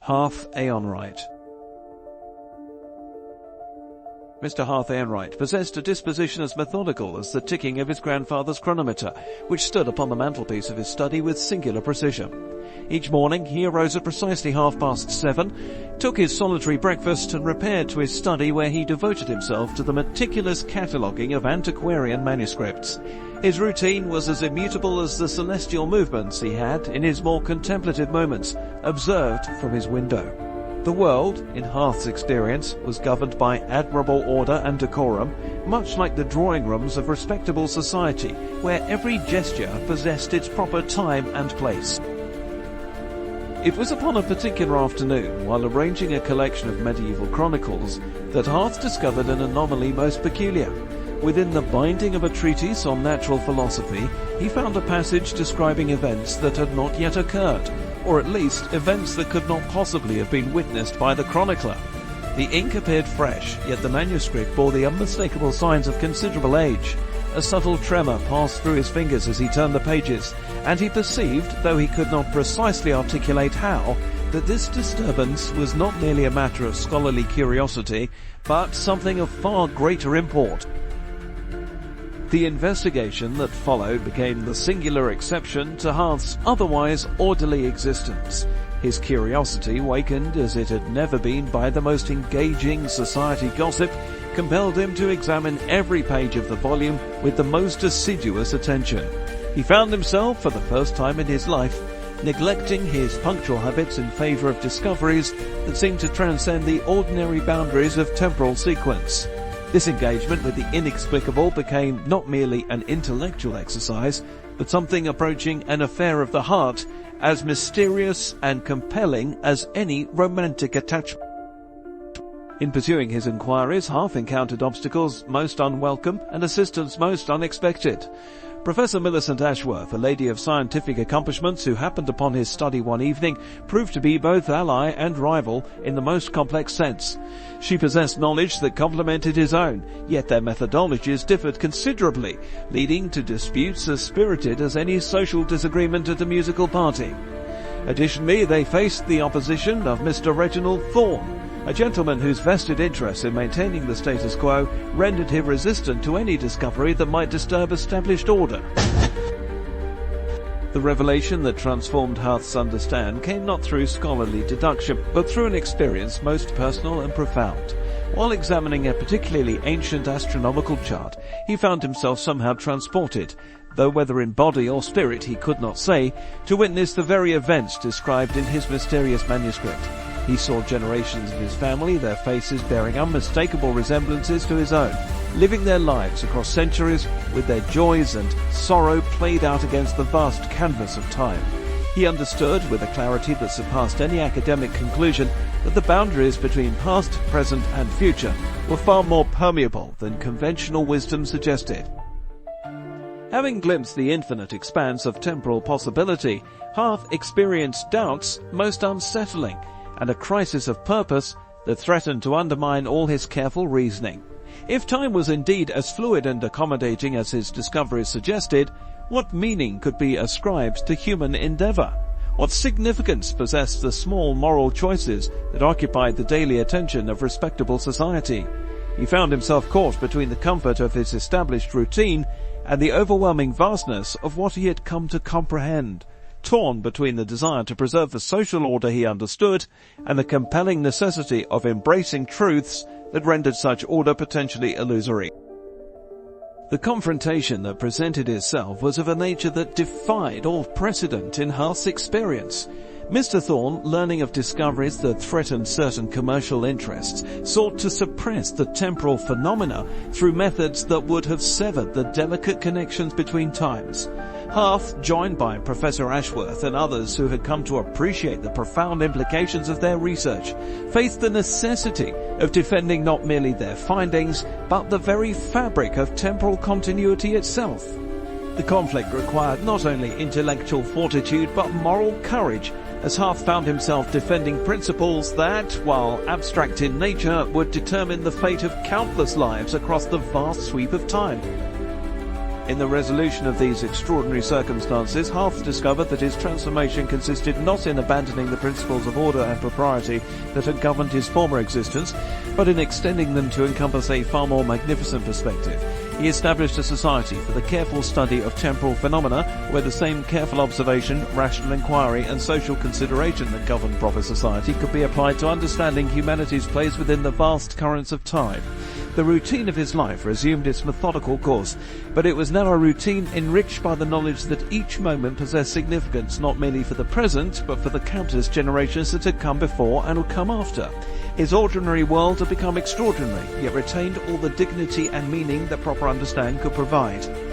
Hearth Aeonwright. Mr. Hearth Aeonwright possessed a disposition as methodical as the ticking of his grandfather's chronometer, which stood upon the mantelpiece of his study with singular precision. Each morning he arose at precisely 7:30, took his solitary breakfast and repaired to his study, where he devoted himself to the meticulous cataloguing of antiquarian manuscripts. His routine was as immutable as the celestial movements he had, in his more contemplative moments, observed from his window. The world, in Hearth's experience, was governed by admirable order and decorum, much like the drawing rooms of respectable society, where every gesture possessed its proper time and place. It was upon a particular afternoon, while arranging a collection of medieval chronicles, that Hearth discovered an anomaly most peculiar. Within the binding of a treatise on natural philosophy, he found a passage describing events that had not yet occurred, or at least events that could not possibly have been witnessed by the chronicler. The ink appeared fresh, yet the manuscript bore the unmistakable signs of considerable age. A subtle tremor passed through his fingers as he turned the pages, and he perceived, though he could not precisely articulate how, that this disturbance was not merely a matter of scholarly curiosity, but something of far greater import. The investigation that followed became the singular exception to Hearth's otherwise orderly existence. His curiosity, wakened as it had never been by the most engaging society gossip, compelled him to examine every page of the volume with the most assiduous attention. He found himself, for the first time in his life, neglecting his punctual habits in favour of discoveries that seemed to transcend the ordinary boundaries of temporal sequence. This engagement with the inexplicable became not merely an intellectual exercise, but something approaching an affair of the heart, as mysterious and compelling as any romantic attachment. In pursuing his inquiries, Hearth encountered obstacles most unwelcome and assistance most unexpected. Professor Millicent Ashworth, a lady of scientific accomplishments who happened upon his study one evening, proved to be both ally and rival in the most complex sense. She possessed knowledge that complemented his own, yet their methodologies differed considerably, leading to disputes as spirited as any social disagreement at a musical party. Additionally, they faced the opposition of Mr. Reginald Thorne, a gentleman whose vested interest in maintaining the status quo rendered him resistant to any discovery that might disturb established order. The revelation that transformed Hearth's understanding came not through scholarly deduction, but through an experience most personal and profound. While examining a particularly ancient astronomical chart, he found himself somehow transported, though whether in body or spirit he could not say, to witness the very events described in his mysterious manuscript. He saw generations of his family, their faces bearing unmistakable resemblances to his own, living their lives across centuries with their joys and sorrow played out against the vast canvas of time. He understood, with a clarity that surpassed any academic conclusion, that the boundaries between past, present and future were far more permeable than conventional wisdom suggested. Having glimpsed the infinite expanse of temporal possibility, Hearth experienced doubts most unsettling, and a crisis of purpose that threatened to undermine all his careful reasoning. If time was indeed as fluid and accommodating as his discoveries suggested, what meaning could be ascribed to human endeavour? What significance possessed the small moral choices that occupied the daily attention of respectable society? He found himself caught between the comfort of his established routine and the overwhelming vastness of what he had come to comprehend, torn between the desire to preserve the social order he understood and the compelling necessity of embracing truths that rendered such order potentially illusory. The confrontation that presented itself was of a nature that defied all precedent in Hearth's experience. Mr. Thorne, learning of discoveries that threatened certain commercial interests, sought to suppress the temporal phenomena through methods that would have severed the delicate connections between times. Hearth, joined by Professor Ashworth and others who had come to appreciate the profound implications of their research, faced the necessity of defending not merely their findings, but the very fabric of temporal continuity itself. The conflict required not only intellectual fortitude but moral courage, as Hearth found himself defending principles that, while abstract in nature, would determine the fate of countless lives across the vast sweep of time. In the resolution of these extraordinary circumstances, Hearth discovered that his transformation consisted not in abandoning the principles of order and propriety that had governed his former existence, but in extending them to encompass a far more magnificent perspective. He established a society for the careful study of temporal phenomena, where the same careful observation, rational inquiry and social consideration that governed proper society could be applied to understanding humanity's place within the vast currents of time. The routine of his life resumed its methodical course, but it was now a routine enriched by the knowledge that each moment possessed significance not merely for the present, but for the countless generations that had come before and would come after. His ordinary world had become extraordinary, yet retained all the dignity and meaning that proper understanding could provide.